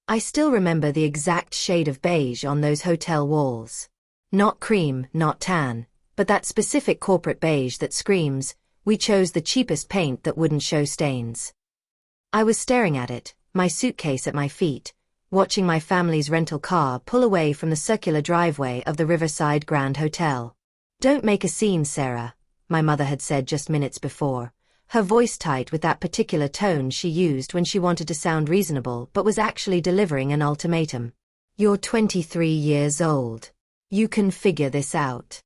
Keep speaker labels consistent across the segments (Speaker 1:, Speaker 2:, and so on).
Speaker 1: I still remember the exact shade of beige on those hotel walls. Not cream, not tan, but that specific corporate beige that screams, we chose the cheapest paint that wouldn't show stains. I was staring at it, my suitcase at my feet, watching my family's rental car pull away from the circular driveway of the Riverside Grand Hotel. "Don't make a scene, Sarah," my mother had said just minutes before, her voice tight with that particular tone she used when she wanted to sound reasonable but was actually delivering an ultimatum. "You're 23 years old. You can figure this out."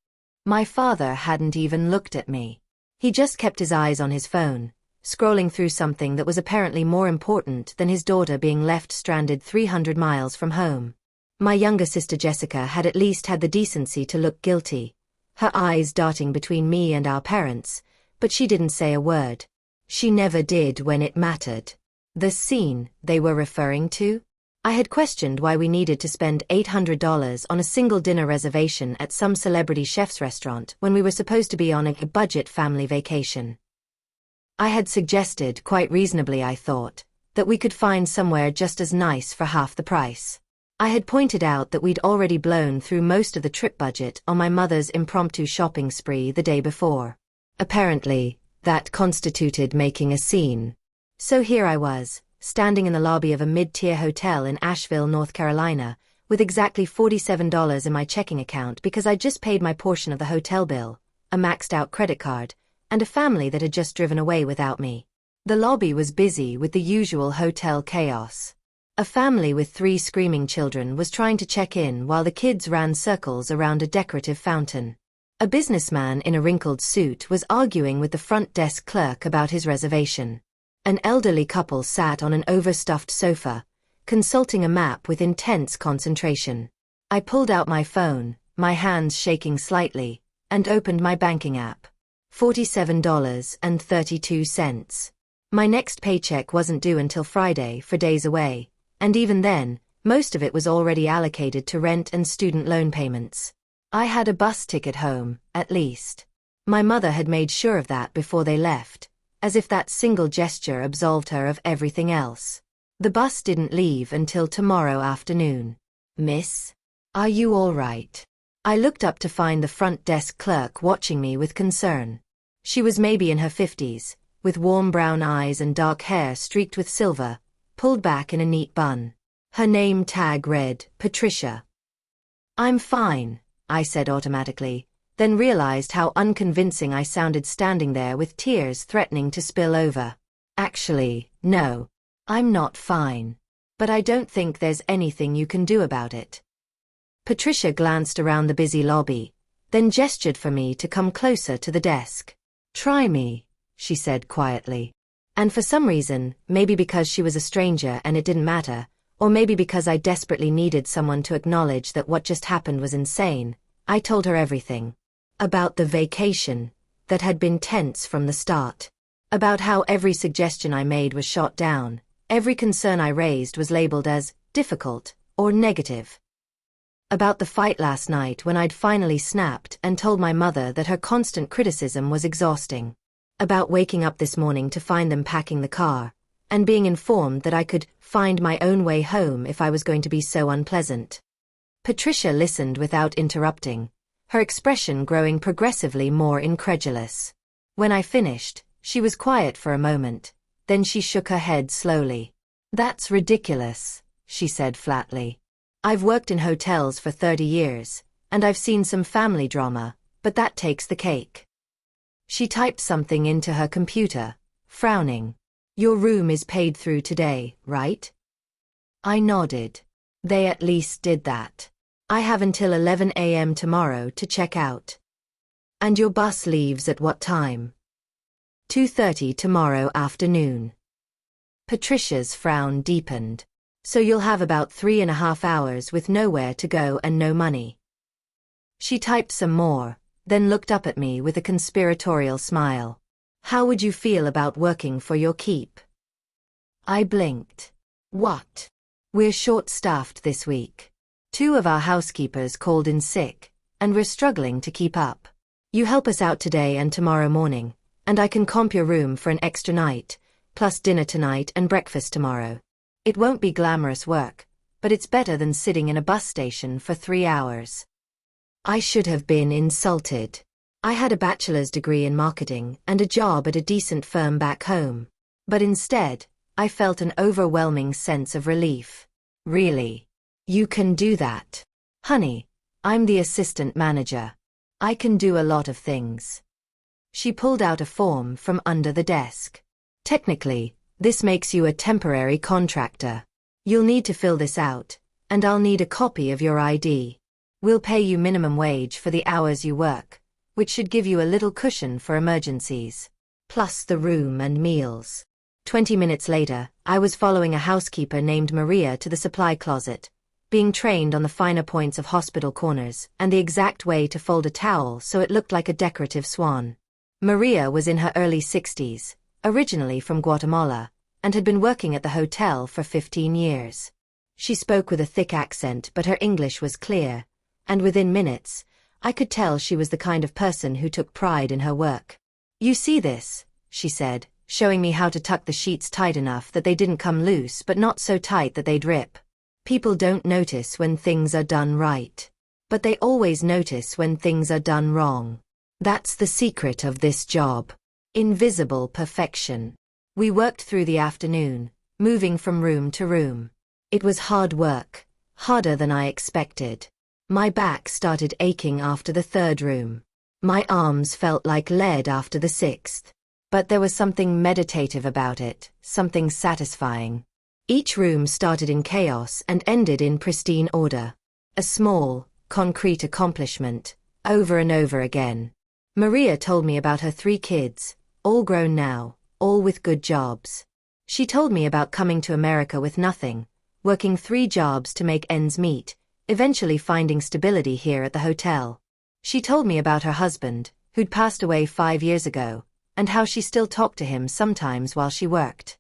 Speaker 1: My father hadn't even looked at me. He just kept his eyes on his phone, scrolling through something that was apparently more important than his daughter being left stranded 300 miles from home. My younger sister Jessica had at least had the decency to look guilty, her eyes darting between me and our parents, but she didn't say a word. She never did when it mattered. The scene they were referring to? I had questioned why we needed to spend $800 on a single dinner reservation at some celebrity chef's restaurant when we were supposed to be on a budget family vacation. I had suggested, quite reasonably I thought, that we could find somewhere just as nice for half the price. I had pointed out that we'd already blown through most of the trip budget on my mother's impromptu shopping spree the day before. Apparently, that constituted making a scene. So here I was, standing in the lobby of a mid-tier hotel in Asheville, North Carolina, with exactly $47 in my checking account because I'd just paid my portion of the hotel bill, a maxed-out credit card, and a family that had just driven away without me. The lobby was busy with the usual hotel chaos. A family with 3 screaming children was trying to check in while the kids ran circles around a decorative fountain. A businessman in a wrinkled suit was arguing with the front desk clerk about his reservation. An elderly couple sat on an overstuffed sofa, consulting a map with intense concentration. I pulled out my phone, my hands shaking slightly, and opened my banking app. $47.32. My next paycheck wasn't due until Friday for days away, and even then, most of it was already allocated to rent and student loan payments. I had a bus ticket home, at least. My mother had made sure of that before they left, as if that single gesture absolved her of everything else. The bus didn't leave until tomorrow afternoon. "Miss? Are you all right?" I looked up to find the front desk clerk watching me with concern. She was maybe in her 50s, with warm brown eyes and dark hair streaked with silver, pulled back in a neat bun. Her name tag read, Patricia. "I'm fine," I said automatically, then realized how unconvincing I sounded standing there with tears threatening to spill over. "Actually, no. I'm not fine. But I don't think there's anything you can do about it." Patricia glanced around the busy lobby, then gestured for me to come closer to the desk. "Try me," she said quietly. And for some reason, maybe because she was a stranger and it didn't matter, or maybe because I desperately needed someone to acknowledge that what just happened was insane, I told her everything. About the vacation, that had been tense from the start. About how every suggestion I made was shot down, every concern I raised was labeled as difficult or negative. About the fight last night when I'd finally snapped and told my mother that her constant criticism was exhausting. About waking up this morning to find them packing the car, and being informed that I could find my own way home if I was going to be so unpleasant. Patricia listened without interrupting, her expression growing progressively more incredulous. When I finished, she was quiet for a moment, then she shook her head slowly. "That's ridiculous," she said flatly. "I've worked in hotels for 30 years, and I've seen some family drama, but that takes the cake." She typed something into her computer, frowning. "Your room is paid through today, right?" I nodded. They at least did that. "I have until 11 a.m. tomorrow to check out." "And your bus leaves at what time?" 2:30 tomorrow afternoon. Patricia's frown deepened. "So you'll have about 3.5 hours with nowhere to go and no money." She typed some more, then looked up at me with a conspiratorial smile. "How would you feel about working for your keep?" I blinked. "What?" "We're short-staffed this week. 2 of our housekeepers called in sick, and we're struggling to keep up. You help us out today and tomorrow morning, and I can comp your room for an extra night, plus dinner tonight and breakfast tomorrow. It won't be glamorous work, but it's better than sitting in a bus station for 3 hours. I should have been insulted. I had a bachelor's degree in marketing and a job at a decent firm back home. But instead, I felt an overwhelming sense of relief. Really? You can do that? Honey, I'm the assistant manager. I can do a lot of things. She pulled out a form from under the desk. Technically, this makes you a temporary contractor. You'll need to fill this out, and I'll need a copy of your ID. We'll pay you minimum wage for the hours you work, which should give you a little cushion for emergencies, plus the room and meals. 20 minutes later, I was following a housekeeper named Maria to the supply closet, being trained on the finer points of hospital corners and the exact way to fold a towel so it looked like a decorative swan. Maria was in her early 60s, originally from Guatemala, and had been working at the hotel for 15 years. She spoke with a thick accent, but her English was clear, and within minutes, I could tell she was the kind of person who took pride in her work. "You see this," she said, showing me how to tuck the sheets tight enough that they didn't come loose but not so tight that they'd rip. People don't notice when things are done right. But they always notice when things are done wrong. That's the secret of this job. Invisible perfection. We worked through the afternoon, moving from room to room. It was hard work, harder than I expected. My back started aching after the 3rd room. My arms felt like lead after the 6th. But there was something meditative about it, something satisfying. Each room started in chaos and ended in pristine order. A small, concrete accomplishment, over and over again. Maria told me about her 3 kids, all grown now, all with good jobs. She told me about coming to America with nothing, working 3 jobs to make ends meet, eventually finding stability here at the hotel. She told me about her husband, who'd passed away 5 years ago, and how she still talked to him sometimes while she worked.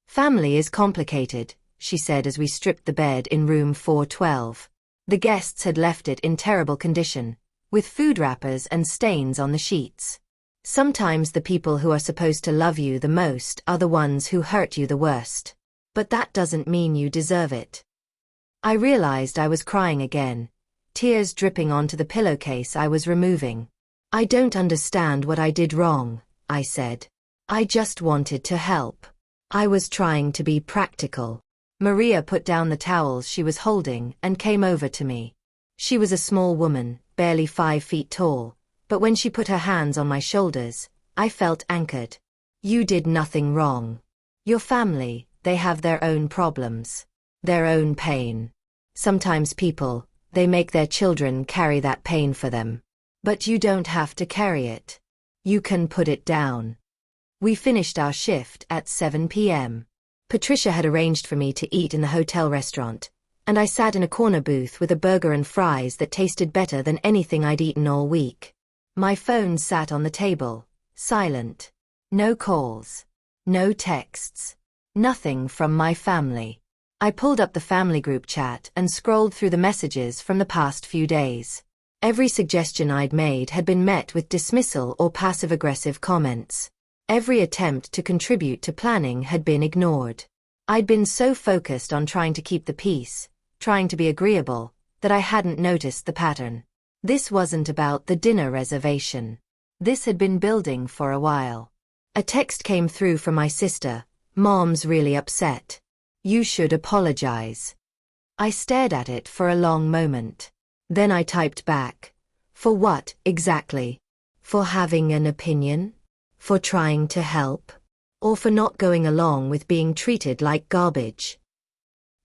Speaker 1: "Family is complicated," she said as we stripped the bed in room 412. The guests had left it in terrible condition, with food wrappers and stains on the sheets. Sometimes the people who are supposed to love you the most are the ones who hurt you the worst. But that doesn't mean you deserve it. I realized I was crying again, tears dripping onto the pillowcase I was removing. "I don't understand what I did wrong," I said. "I just wanted to help. I was trying to be practical." Maria put down the towels she was holding and came over to me. She was a small woman, barely 5 feet tall, but when she put her hands on my shoulders, I felt anchored. "You did nothing wrong. Your family, they have their own problems, their own pain. Sometimes people, they make their children carry that pain for them. But you don't have to carry it. You can put it down." We finished our shift at 7 p.m. Patricia had arranged for me to eat in the hotel restaurant, and I sat in a corner booth with a burger and fries that tasted better than anything I'd eaten all week. My phone sat on the table, silent. No calls. No texts. Nothing from my family. I pulled up the family group chat and scrolled through the messages from the past few days. Every suggestion I'd made had been met with dismissal or passive-aggressive comments. Every attempt to contribute to planning had been ignored. I'd been so focused on trying to keep the peace, trying to be agreeable, that I hadn't noticed the pattern. This wasn't about the dinner reservation. This had been building for a while. A text came through from my sister. "Mom's really upset. You should apologize." I stared at it for a long moment. Then I typed back. "For what, exactly? For having an opinion? For trying to help? Or for not going along with being treated like garbage?"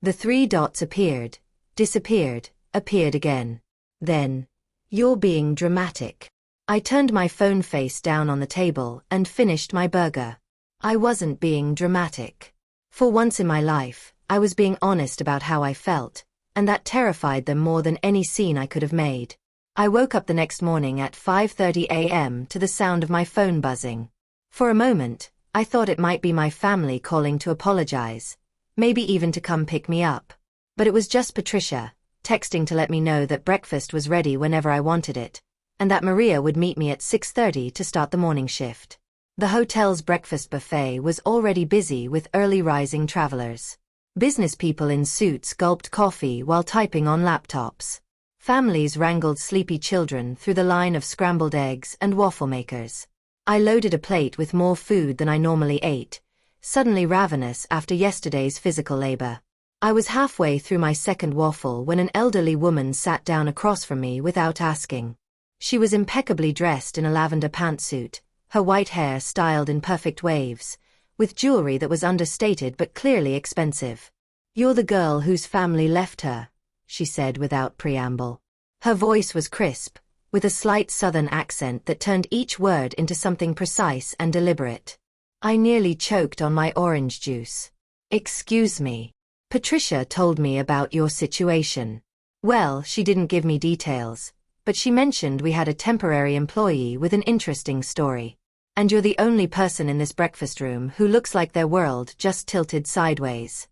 Speaker 1: The 3 dots appeared, disappeared, appeared again. Then, "You're being dramatic." I turned my phone face down on the table and finished my burger. I wasn't being dramatic. For once in my life, I was being honest about how I felt, and that terrified them more than any scene I could have made. I woke up the next morning at 5:30 a.m. to the sound of my phone buzzing. For a moment, I thought it might be my family calling to apologize, maybe even to come pick me up. But it was just Patricia, texting to let me know that breakfast was ready whenever I wanted it, and that Maria would meet me at 6:30 to start the morning shift. The hotel's breakfast buffet was already busy with early rising travelers. Business people in suits gulped coffee while typing on laptops. Families wrangled sleepy children through the line of scrambled eggs and waffle makers. I loaded a plate with more food than I normally ate, suddenly ravenous after yesterday's physical labor. I was halfway through my second waffle when an elderly woman sat down across from me without asking. She was impeccably dressed in a lavender pantsuit, her white hair styled in perfect waves, with jewelry that was understated but clearly expensive. "You're the girl whose family left her," she said without preamble. Her voice was crisp, with a slight southern accent that turned each word into something precise and deliberate. I nearly choked on my orange juice. "Excuse me. Patricia told me about your situation." Well, she didn't give me details, but she mentioned we had a temporary employee with an interesting story. "And you're the only person in this breakfast room who looks like their world just tilted sideways."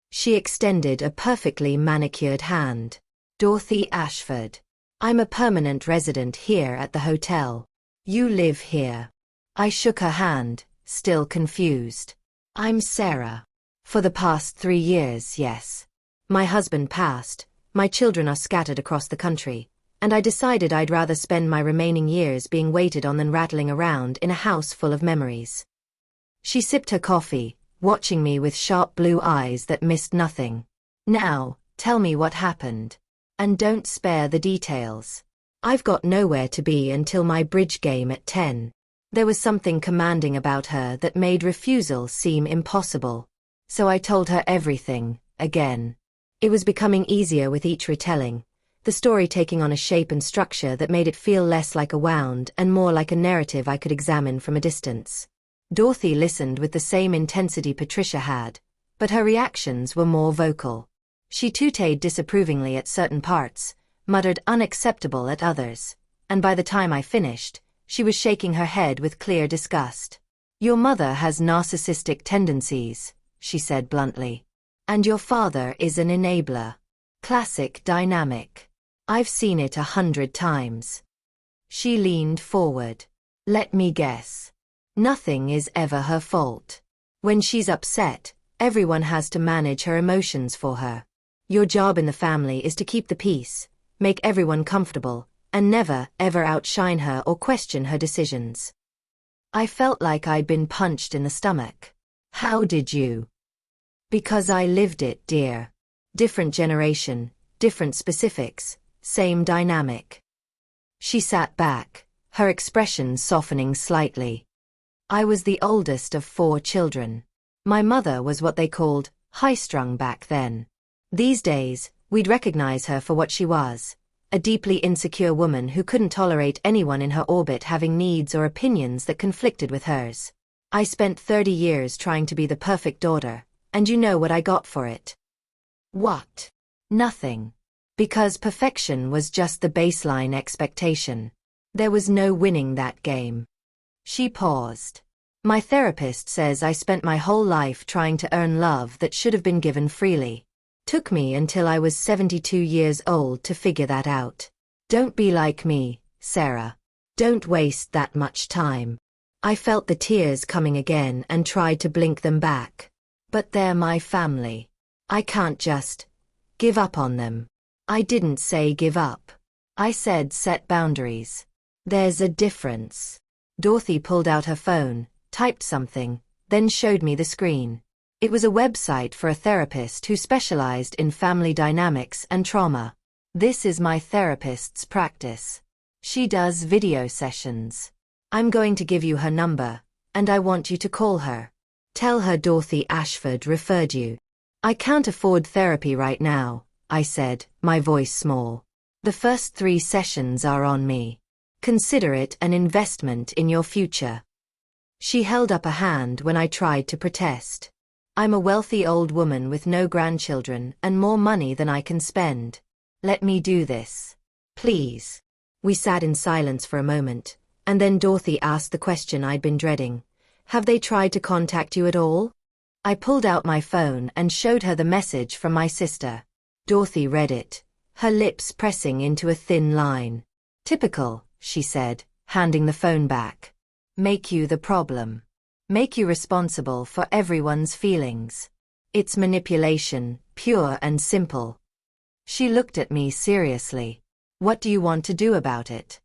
Speaker 1: She extended a perfectly manicured hand. "Dorothy Ashford. I'm a permanent resident here at the hotel. You live here." I shook her hand, still confused. "I'm Sarah. For the past 3 years, yes. My husband passed, my children are scattered across the country, and I decided I'd rather spend my remaining years being waited on than rattling around in a house full of memories." She sipped her coffee, watching me with sharp blue eyes that missed nothing. "Now, tell me what happened. And don't spare the details. I've got nowhere to be until my bridge game at 10. There was something commanding about her that made refusal seem impossible. So I told her everything, again. It was becoming easier with each retelling, the story taking on a shape and structure that made it feel less like a wound and more like a narrative I could examine from a distance. Dorothy listened with the same intensity Patricia had, but her reactions were more vocal. She tooted disapprovingly at certain parts, muttered unacceptable at others, and by the time I finished, she was shaking her head with clear disgust. "Your mother has narcissistic tendencies," she said bluntly. "And your father is an enabler. Classic dynamic. I've seen it 100 times." She leaned forward. "Let me guess. Nothing is ever her fault. When she's upset, everyone has to manage her emotions for her. Your job in the family is to keep the peace, make everyone comfortable, and never, ever outshine her or question her decisions." I felt like I'd been punched in the stomach. "How did you?" "Because I lived it, dear. Different generation, different specifics, same dynamic." She sat back, her expression softening slightly. "I was the oldest of 4 children. My mother was what they called high-strung back then. These days, we'd recognize her for what she was, a deeply insecure woman who couldn't tolerate anyone in her orbit having needs or opinions that conflicted with hers. I spent 30 years trying to be the perfect daughter, and you know what I got for it." "What?" "Nothing. Because perfection was just the baseline expectation. There was no winning that game." She paused. "My therapist says I spent my whole life trying to earn love that should have been given freely. Took me until I was 72 years old to figure that out. Don't be like me, Sarah. Don't waste that much time." I felt the tears coming again and tried to blink them back. "But they're my family. I can't just give up on them." "I didn't say give up. I said set boundaries. There's a difference." Dorothy pulled out her phone, typed something, then showed me the screen. It was a website for a therapist who specialized in family dynamics and trauma. "This is my therapist's practice. She does video sessions. I'm going to give you her number, and I want you to call her. Tell her Dorothy Ashford referred you." "I can't afford therapy right now," I said, my voice small. "The first 3 sessions are on me. Consider it an investment in your future." She held up a hand when I tried to protest. "I'm a wealthy old woman with no grandchildren and more money than I can spend. Let me do this. Please." We sat in silence for a moment, and then Dorothy asked the question I'd been dreading. "Have they tried to contact you at all?" I pulled out my phone and showed her the message from my sister. Dorothy read it, her lips pressing into a thin line. "Typical," she said, handing the phone back. "Make you the problem. Make you responsible for everyone's feelings. It's manipulation, pure and simple. She looked at me seriously. What do you want to do about it?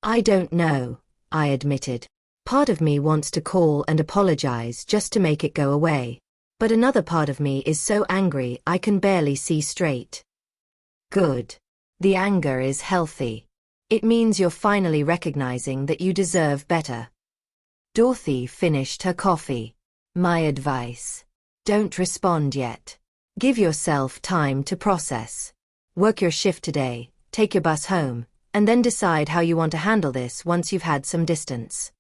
Speaker 1: I don't know, I admitted. Part of me wants to call and apologize just to make it go away. But another part of me is so angry I can barely see straight. Good. The anger is healthy. It means you're finally recognizing that you deserve better. Dorothy finished her coffee. My advice. Don't respond yet. Give yourself time to process. Work your shift today, take your bus home, and then decide how you want to handle this once you've had some distance.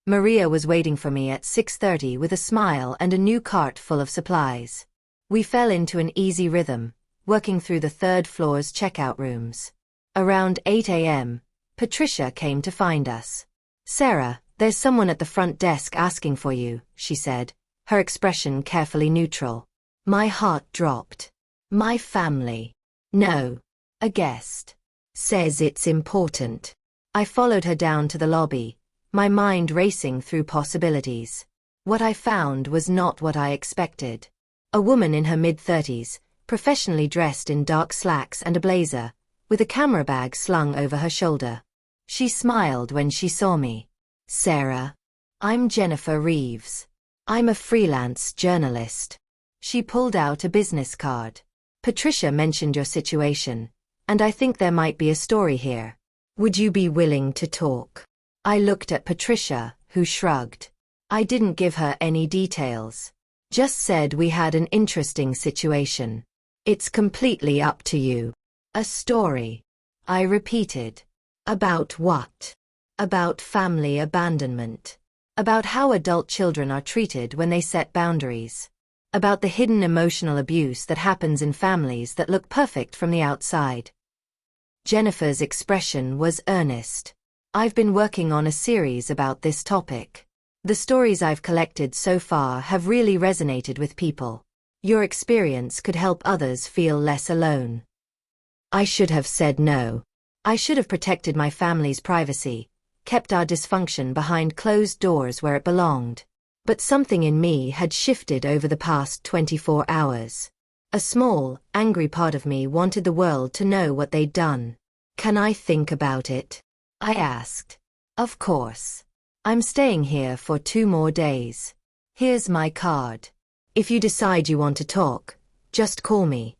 Speaker 1: Maria was waiting for me at 6:30 with a smile and a new cart full of supplies. We fell into an easy rhythm, working through the third floor's checkout rooms. Around 8 a.m., Patricia came to find us. Sarah, there's someone at the front desk asking for you, she said, her expression carefully neutral. My heart dropped. My family. No. A guest. Says it's important. I followed her down to the lobby, my mind racing through possibilities. What I found was not what I expected. A woman in her mid-30s, professionally dressed in dark slacks and a blazer, with a camera bag slung over her shoulder. She smiled when she saw me. Sarah. I'm Jennifer Reeves. I'm a freelance journalist. She pulled out a business card. Patricia mentioned your situation, and I think there might be a story here. Would you be willing to talk? I looked at Patricia, who shrugged. I didn't give her any details. Just said we had an interesting situation. It's completely up to you. A story. I repeated. About what? About family abandonment. About how adult children are treated when they set boundaries. About the hidden emotional abuse that happens in families that look perfect from the outside. Jennifer's expression was earnest. I've been working on a series about this topic. The stories I've collected so far have really resonated with people. Your experience could help others feel less alone. I should have said no. I should have protected my family's privacy, kept our dysfunction behind closed doors where it belonged. But something in me had shifted over the past 24 hours. A small, angry part of me wanted the world to know what they'd done. Can I think about it? I asked. Of course. I'm staying here for 2 more days. Here's my card. If you decide you want to talk, just call me.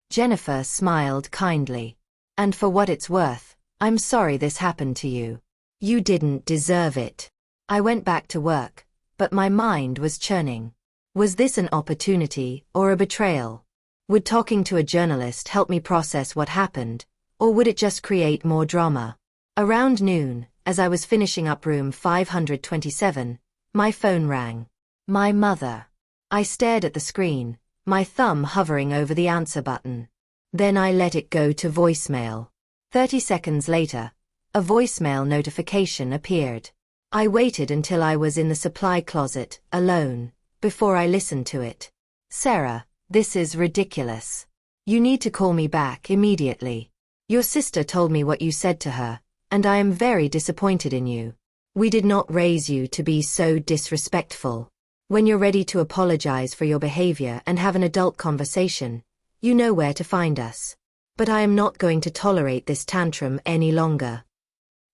Speaker 1: Jennifer smiled kindly. And for what it's worth, I'm sorry this happened to you. You didn't deserve it. I went back to work, but my mind was churning. Was this an opportunity or a betrayal? Would talking to a journalist help me process what happened, or would it just create more drama? Around noon, as I was finishing up room 527, my phone rang. My mother. I stared at the screen, my thumb hovering over the answer button. Then I let it go to voicemail. 30 seconds later, a voicemail notification appeared. I waited until I was in the supply closet, alone, before I listened to it. Sarah, this is ridiculous. You need to call me back immediately. Your sister told me what you said to her, and I am very disappointed in you. We did not raise you to be so disrespectful. When you're ready to apologize for your behavior and have an adult conversation, you know where to find us. But I am not going to tolerate this tantrum any longer.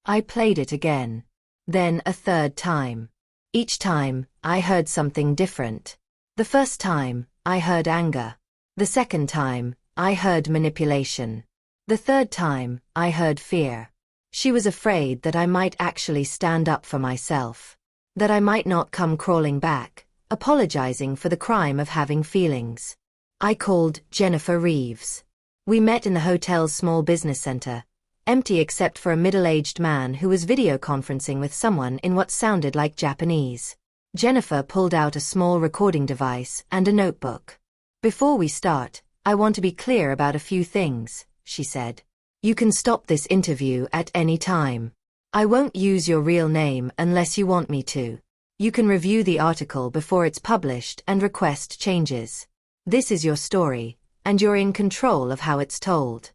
Speaker 1: I played it again. Then a third time. Each time, I heard something different. The first time, I heard anger. The second time, I heard manipulation. The third time, I heard fear. She was afraid that I might actually stand up for myself. That I might not come crawling back, apologizing for the crime of having feelings. I called Jennifer Reeves. We met in the hotel's small business center, empty except for a middle-aged man who was video conferencing with someone in what sounded like Japanese. Jennifer pulled out a small recording device and a notebook. Before we start, I want to be clear about a few things, she said. You can stop this interview at any time. I won't use your real name unless you want me to. You can review the article before it's published and request changes. This is your story, and you're in control of how it's told.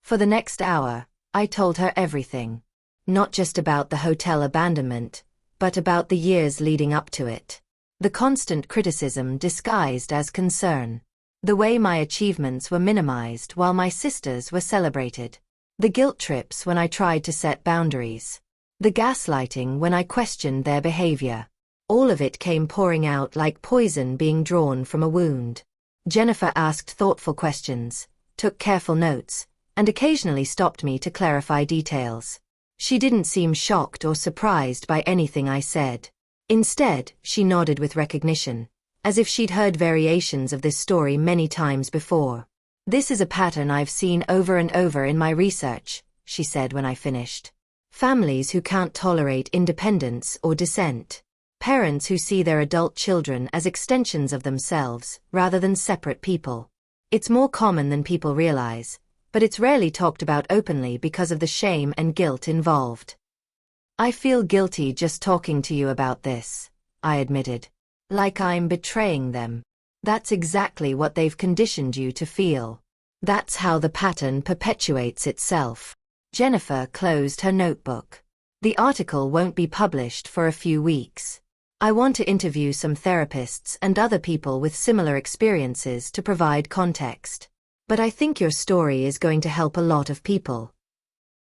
Speaker 1: For the next hour, I told her everything. Not just about the hotel abandonment, but about the years leading up to it. The constant criticism disguised as concern. The way my achievements were minimized while my sisters were celebrated. The guilt trips when I tried to set boundaries. The gaslighting when I questioned their behavior. All of it came pouring out like poison being drawn from a wound. Jennifer asked thoughtful questions, took careful notes, and occasionally stopped me to clarify details. She didn't seem shocked or surprised by anything I said. Instead, she nodded with recognition, as if she'd heard variations of this story many times before. "This is a pattern I've seen over and over in my research," she said when I finished. Families who can't tolerate independence or dissent. Parents who see their adult children as extensions of themselves rather than separate people. It's more common than people realize, but it's rarely talked about openly because of the shame and guilt involved. "I feel guilty just talking to you about this," I admitted. "Like I'm betraying them." "That's exactly what they've conditioned you to feel. That's how the pattern perpetuates itself." Jennifer closed her notebook. "The article won't be published for a few weeks. I want to interview some therapists and other people with similar experiences to provide context. But I think your story is going to help a lot of people."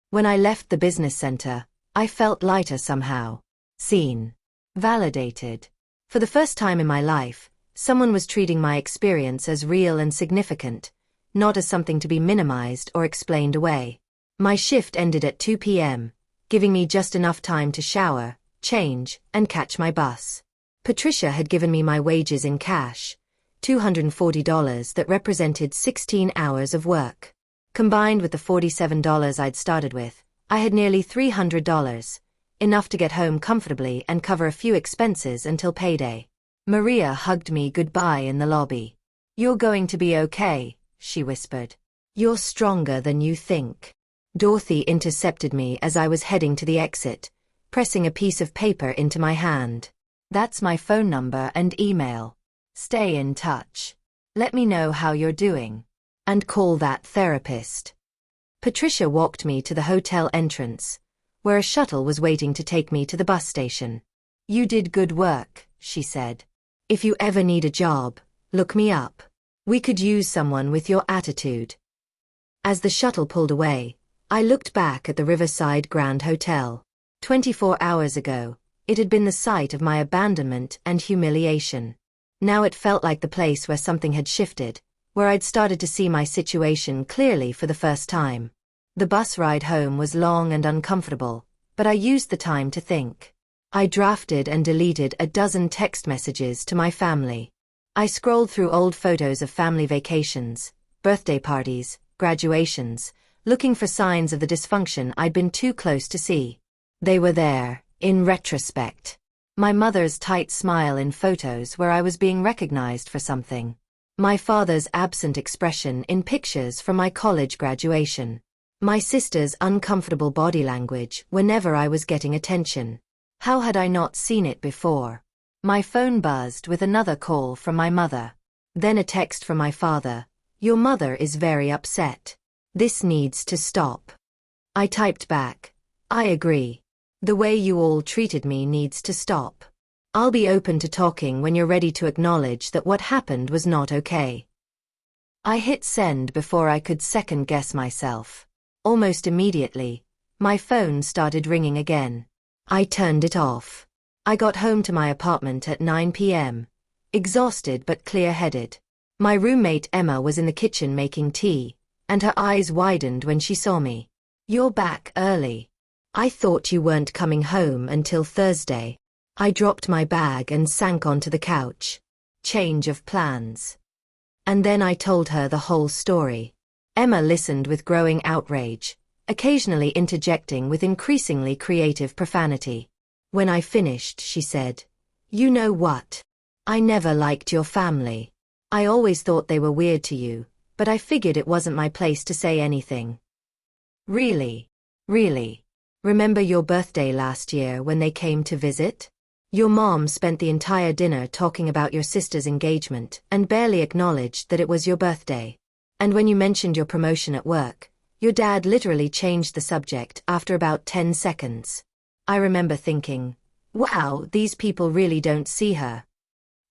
Speaker 1: When I left the business center, I felt lighter somehow. Seen. Validated. For the first time in my life, someone was treating my experience as real and significant, not as something to be minimized or explained away. My shift ended at 2 p.m., giving me just enough time to shower, change, and catch my bus. Patricia had given me my wages in cash, $240 that represented 16 hours of work. Combined with the $47 I'd started with, I had nearly $300, enough to get home comfortably and cover a few expenses until payday. Maria hugged me goodbye in the lobby. "You're going to be okay," she whispered. "You're stronger than you think." Dorothy intercepted me as I was heading to the exit, pressing a piece of paper into my hand. "That's my phone number and email. Stay in touch. Let me know how you're doing. And call that therapist." Patricia walked me to the hotel entrance, where a shuttle was waiting to take me to the bus station. "You did good work," she said. "If you ever need a job, look me up. We could use someone with your attitude." As the shuttle pulled away, I looked back at the Riverside Grand Hotel. 24 hours ago, it had been the site of my abandonment and humiliation. Now it felt like the place where something had shifted, where I'd started to see my situation clearly for the first time. The bus ride home was long and uncomfortable, but I used the time to think. I drafted and deleted a dozen text messages to my family. I scrolled through old photos of family vacations, birthday parties, graduations, looking for signs of the dysfunction I'd been too close to see. They were there, in retrospect. My mother's tight smile in photos where I was being recognized for something. My father's absent expression in pictures from my college graduation. My sister's uncomfortable body language whenever I was getting attention. How had I not seen it before? My phone buzzed with another call from my mother. Then a text from my father. "Your mother is very upset. This needs to stop." I typed back, "I agree. The way you all treated me needs to stop. I'll be open to talking when you're ready to acknowledge that what happened was not okay." I hit send before I could second-guess myself. Almost immediately, my phone started ringing again. I turned it off. I got home to my apartment at 9 p.m., exhausted but clear-headed. My roommate Emma was in the kitchen making tea, and her eyes widened when she saw me. "You're back early. I thought you weren't coming home until Thursday." I dropped my bag and sank onto the couch. Change of plans. And then I told her the whole story. Emma listened with growing outrage, occasionally interjecting with increasingly creative profanity. When I finished, she said, "You know what? I never liked your family. I always thought they were weird to you, but I figured it wasn't my place to say anything." Really? Really? Remember your birthday last year when they came to visit? Your mom spent the entire dinner talking about your sister's engagement and barely acknowledged that it was your birthday. And when you mentioned your promotion at work, your dad literally changed the subject after about 10 seconds. I remember thinking, wow, these people really don't see her.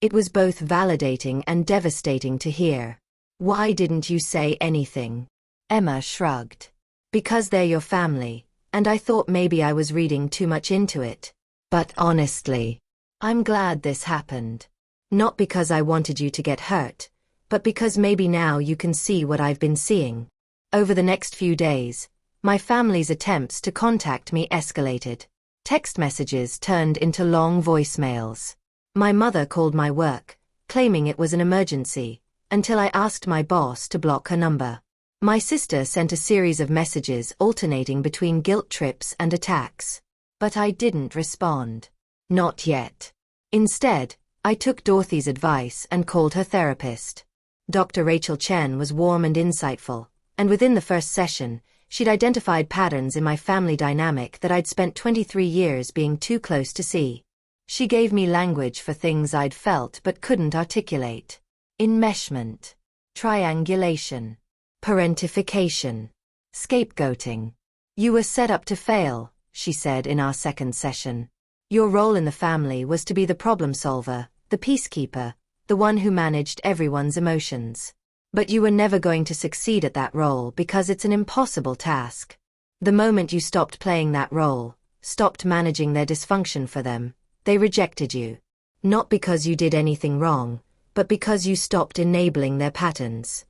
Speaker 1: It was both validating and devastating to hear. Why didn't you say anything? Emma shrugged. Because they're your family, and I thought maybe I was reading too much into it. But honestly, I'm glad this happened. Not because I wanted you to get hurt, but because maybe now you can see what I've been seeing. Over the next few days, my family's attempts to contact me escalated. Text messages turned into long voicemails. My mother called my work, claiming it was an emergency, until I asked my boss to block her number. My sister sent a series of messages alternating between guilt trips and attacks. But I didn't respond. Not yet. Instead, I took Dorothy's advice and called her therapist. Dr. Rachel Chen was warm and insightful, and within the first session, she'd identified patterns in my family dynamic that I'd spent 23 years being too close to see. She gave me language for things I'd felt but couldn't articulate. Enmeshment, triangulation, parentification, scapegoating. You were set up to fail, she said in our second session. Your role in the family was to be the problem solver, the peacekeeper, the one who managed everyone's emotions. But you were never going to succeed at that role because it's an impossible task. The moment you stopped playing that role, stopped managing their dysfunction for them, they rejected you. Not because you did anything wrong, but because you stopped enabling their patterns.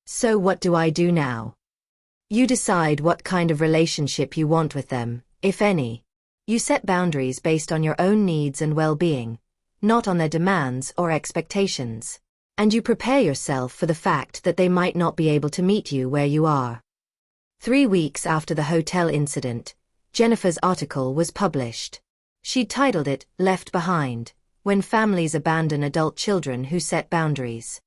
Speaker 1: So what do I do now? You decide what kind of relationship you want with them, if any. You set boundaries based on your own needs and well-being, not on their demands or expectations. And you prepare yourself for the fact that they might not be able to meet you where you are. 3 weeks after the hotel incident, Jennifer's article was published. She'd titled it, Left Behind, When Families Abandon Adult Children Who Set Boundaries.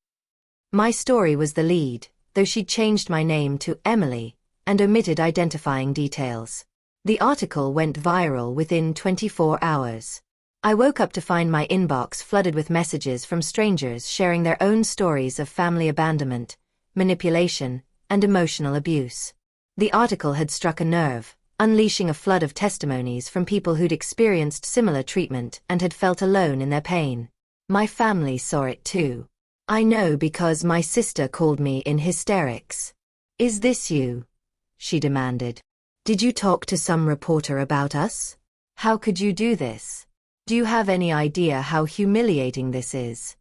Speaker 1: My story was the lead, though she'd changed my name to Emily, and omitted identifying details. The article went viral within 24 hours. I woke up to find my inbox flooded with messages from strangers sharing their own stories of family abandonment, manipulation, and emotional abuse. The article had struck a nerve, unleashing a flood of testimonies from people who'd experienced similar treatment and had felt alone in their pain. My family saw it too. I know because my sister called me in hysterics. Is this you? She demanded. Did you talk to some reporter about us? How could you do this? Do you have any idea how humiliating this is?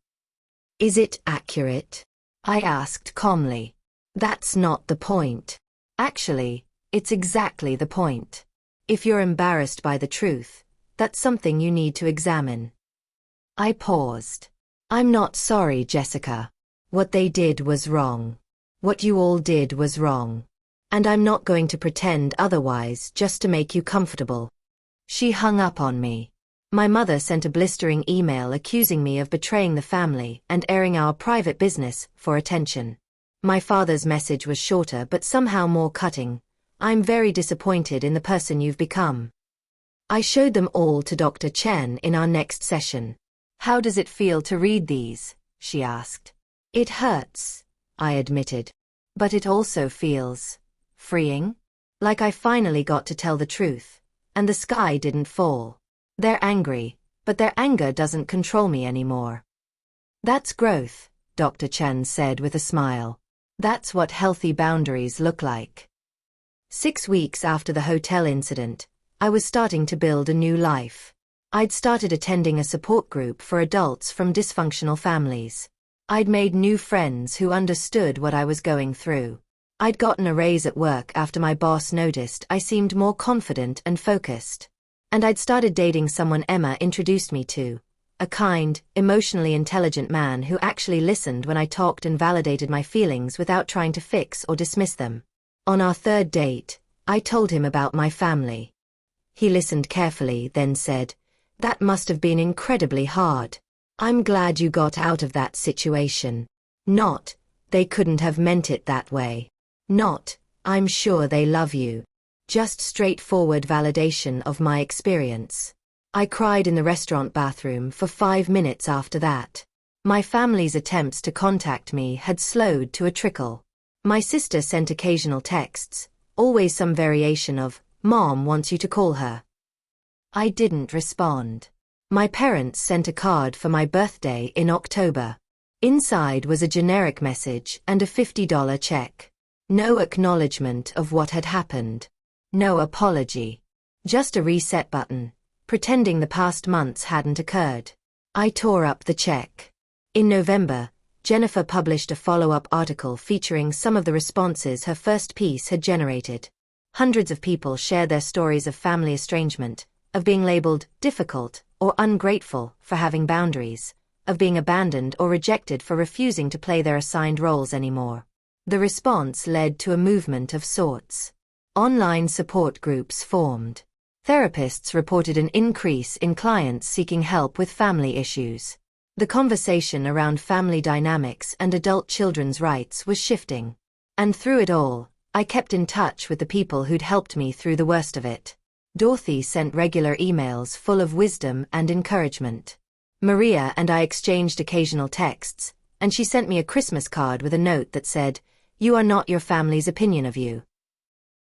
Speaker 1: Is it accurate? I asked calmly. That's not the point. Actually, it's exactly the point. If you're embarrassed by the truth, that's something you need to examine. I paused. I'm not sorry, Jessica. What they did was wrong. What you all did was wrong. And I'm not going to pretend otherwise just to make you comfortable. She hung up on me. My mother sent a blistering email accusing me of betraying the family and airing our private business for attention. My father's message was shorter but somehow more cutting. I'm very disappointed in the person you've become. I showed them all to Dr. Chen in our next session. How does it feel to read these? She asked. It hurts, I admitted. But it also feels freeing. Like I finally got to tell the truth, and the sky didn't fall. They're angry, but their anger doesn't control me anymore. That's growth, Dr. Chen said with a smile. That's what healthy boundaries look like. 6 weeks after the hotel incident, I was starting to build a new life. I'd started attending a support group for adults from dysfunctional families. I'd made new friends who understood what I was going through. I'd gotten a raise at work after my boss noticed I seemed more confident and focused. And I'd started dating someone Emma introduced me to, a kind, emotionally intelligent man who actually listened when I talked and validated my feelings without trying to fix or dismiss them. On our third date, I told him about my family. He listened carefully, then said, "That must have been incredibly hard. I'm glad you got out of that situation." Not, "They couldn't have meant it that way." Not, "I'm sure they love you." Just straightforward validation of my experience. I cried in the restaurant bathroom for 5 minutes after that. My family's attempts to contact me had slowed to a trickle. My sister sent occasional texts, always some variation of, "Mom wants you to call her." I didn't respond. My parents sent a card for my birthday in October. Inside was a generic message and a $50 check. No acknowledgement of what had happened. No apology. Just a reset button, pretending the past months hadn't occurred. I tore up the check. In November, Jennifer published a follow-up article featuring some of the responses her first piece had generated. Hundreds of people shared their stories of family estrangement, of being labeled difficult or ungrateful for having boundaries, of being abandoned or rejected for refusing to play their assigned roles anymore. The response led to a movement of sorts. Online support groups formed. Therapists reported an increase in clients seeking help with family issues. The conversation around family dynamics and adult children's rights was shifting. And through it all, I kept in touch with the people who'd helped me through the worst of it. Dorothy sent regular emails full of wisdom and encouragement. Maria and I exchanged occasional texts, and she sent me a Christmas card with a note that said, "You are not your family's opinion of you."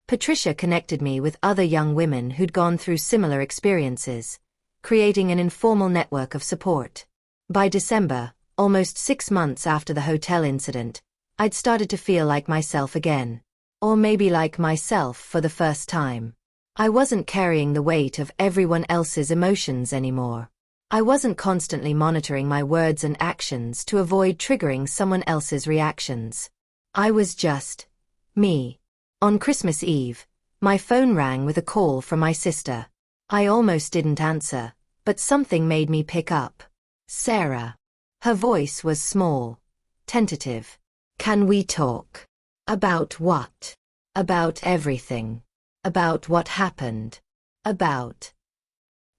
Speaker 1: Patricia connected me with other young women who'd gone through similar experiences, creating an informal network of support. By December, almost 6 months after the hotel incident, I'd started to feel like myself again. Or maybe like myself for the first time. I wasn't carrying the weight of everyone else's emotions anymore. I wasn't constantly monitoring my words and actions to avoid triggering someone else's reactions. I was just me. On Christmas Eve, my phone rang with a call from my sister. I almost didn't answer, but something made me pick up. Sarah. Her voice was small, tentative. "Can we talk?" "About what?" "About everything. About what happened. About..."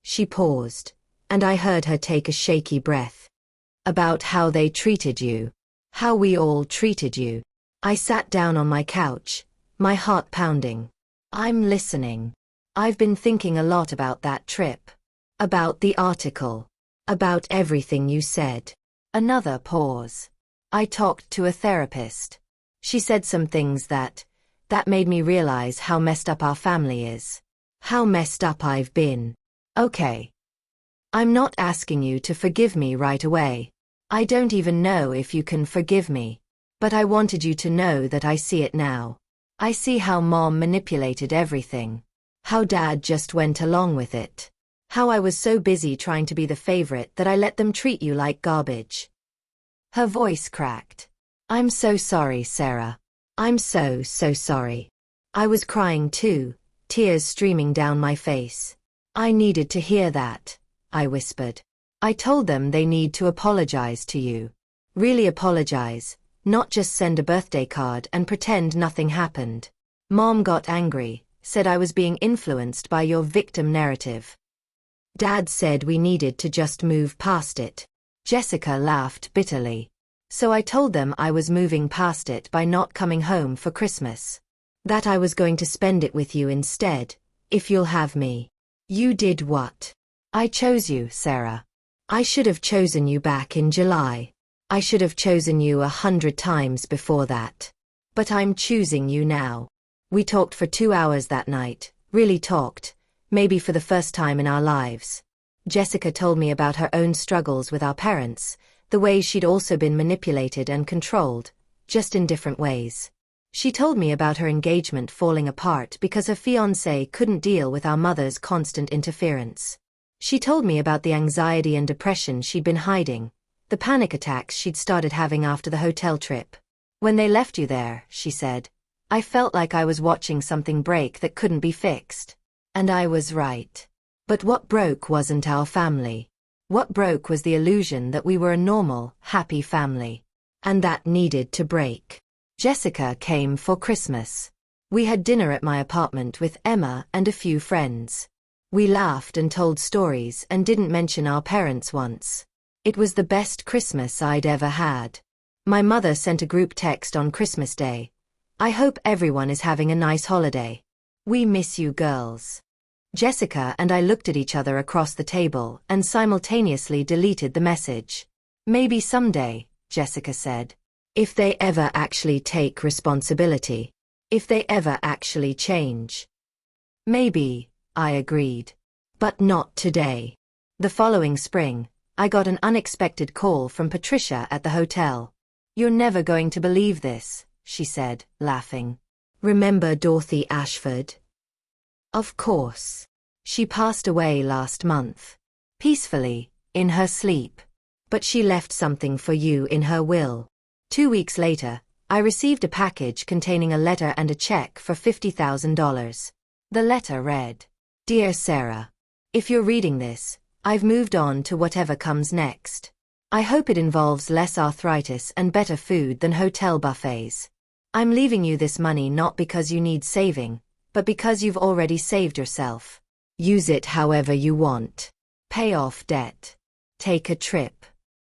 Speaker 1: She paused, and I heard her take a shaky breath. "About how they treated you. How we all treated you." I sat down on my couch, my heart pounding. "I'm listening. I've been thinking a lot about that trip. About the article. About everything you said." Another pause. I talked to a therapist. She said some things that made me realize how messed up our family is. How messed up I've been. Okay. I'm not asking you to forgive me right away. I don't even know if you can forgive me. But I wanted you to know that I see it now. I see how Mom manipulated everything. How Dad just went along with it. How I was so busy trying to be the favorite that I let them treat you like garbage. Her voice cracked. "I'm so sorry, Sarah. I'm so sorry." I was crying too, tears streaming down my face. "I needed to hear that," I whispered. "I told them they need to apologize to you. Really apologize, not just send a birthday card and pretend nothing happened. Mom got angry, said I was being influenced by your victim narrative. Dad said we needed to just move past it." Jessica laughed bitterly. "So I told them I was moving past it by not coming home for Christmas. That I was going to spend it with you instead, if you'll have me." "You did what?" "I chose you, Sarah. I should have chosen you back in July. I should have chosen you 100 times before that. But I'm choosing you now." We talked for 2 hours that night, really talked, maybe for the first time in our lives. Jessica told me about her own struggles with our parents, the ways she'd also been manipulated and controlled, just in different ways. She told me about her engagement falling apart because her fiancé couldn't deal with our mother's constant interference. She told me about the anxiety and depression she'd been hiding, the panic attacks she'd started having after the hotel trip. "When they left you there," she said, "I felt like I was watching something break that couldn't be fixed." And I was right. But what broke wasn't our family. What broke was the illusion that we were a normal, happy family. And that needed to break. Jessica came for Christmas. We had dinner at my apartment with Emma and a few friends. We laughed and told stories and didn't mention our parents once. It was the best Christmas I'd ever had. My mother sent a group text on Christmas Day. "I hope everyone is having a nice holiday. We miss you girls." Jessica and I looked at each other across the table and simultaneously deleted the message. "Maybe someday," Jessica said. "If they ever actually take responsibility. If they ever actually change." "Maybe," I agreed. "But not today." The following spring, I got an unexpected call from Patricia at the hotel. "You're never going to believe this," she said, laughing. "Remember Dorothy Ashford?" Of course. She passed away last month. Peacefully, in her sleep. But she left something for you in her will. 2 weeks later, I received a package containing a letter and a check for $50,000. The letter read, "Dear Sarah, if you're reading this, I've moved on to whatever comes next. I hope it involves less arthritis and better food than hotel buffets. I'm leaving you this money not because you need saving, but because you've already saved yourself. Use it however you want. Pay off debt. Take a trip.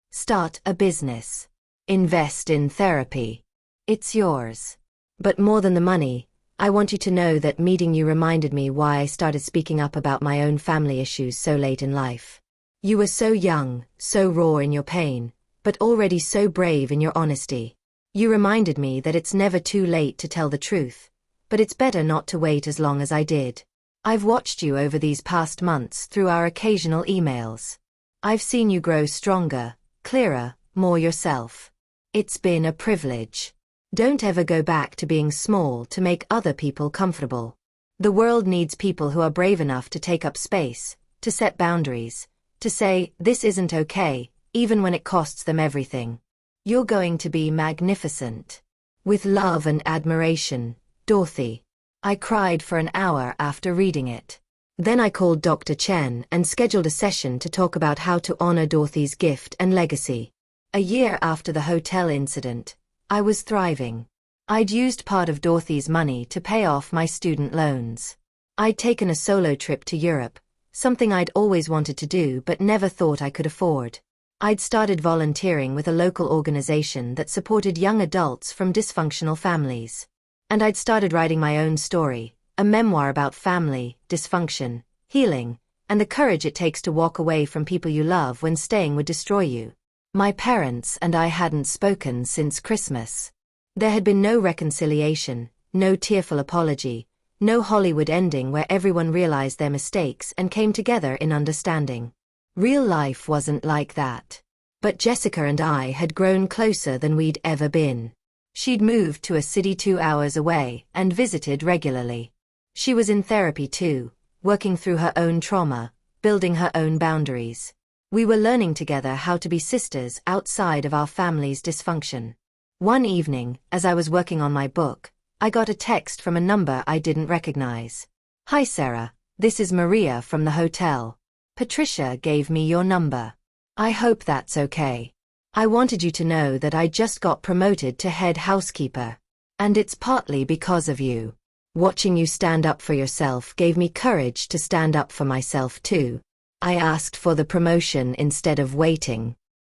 Speaker 1: Start a business. Invest in therapy. It's yours. But more than the money, I want you to know that meeting you reminded me why I started speaking up about my own family issues so late in life. You were so young, so raw in your pain, but already so brave in your honesty. You reminded me that it's never too late to tell the truth, but it's better not to wait as long as I did. I've watched you over these past months through our occasional emails. I've seen you grow stronger, clearer, more yourself. It's been a privilege. Don't ever go back to being small to make other people comfortable. The world needs people who are brave enough to take up space, to set boundaries, to say, this isn't okay, even when it costs them everything. You're going to be magnificent. With love and admiration, Dorothy. I cried for an hour after reading it. Then I called Dr. Chen and scheduled a session to talk about how to honor Dorothy's gift and legacy. A year after the hotel incident, I was thriving. I'd used part of Dorothy's money to pay off my student loans. I'd taken a solo trip to Europe, something I'd always wanted to do but never thought I could afford. I'd started volunteering with a local organization that supported young adults from dysfunctional families. And I'd started writing my own story, a memoir about family, dysfunction, healing, and the courage it takes to walk away from people you love when staying would destroy you. My parents and I hadn't spoken since Christmas. There had been no reconciliation, no tearful apology, no Hollywood ending where everyone realized their mistakes and came together in understanding. Real life wasn't like that. But Jessica and I had grown closer than we'd ever been. She'd moved to a city 2 hours away and visited regularly. She was in therapy too, working through her own trauma, building her own boundaries. We were learning together how to be sisters outside of our family's dysfunction. One evening, as I was working on my book, I got a text from a number I didn't recognize. "Hi Sarah, this is Maria from the hotel. Patricia gave me your number. I hope that's okay. I wanted you to know that I just got promoted to head housekeeper. And it's partly because of you. Watching you stand up for yourself gave me courage to stand up for myself too. I asked for the promotion instead of waiting.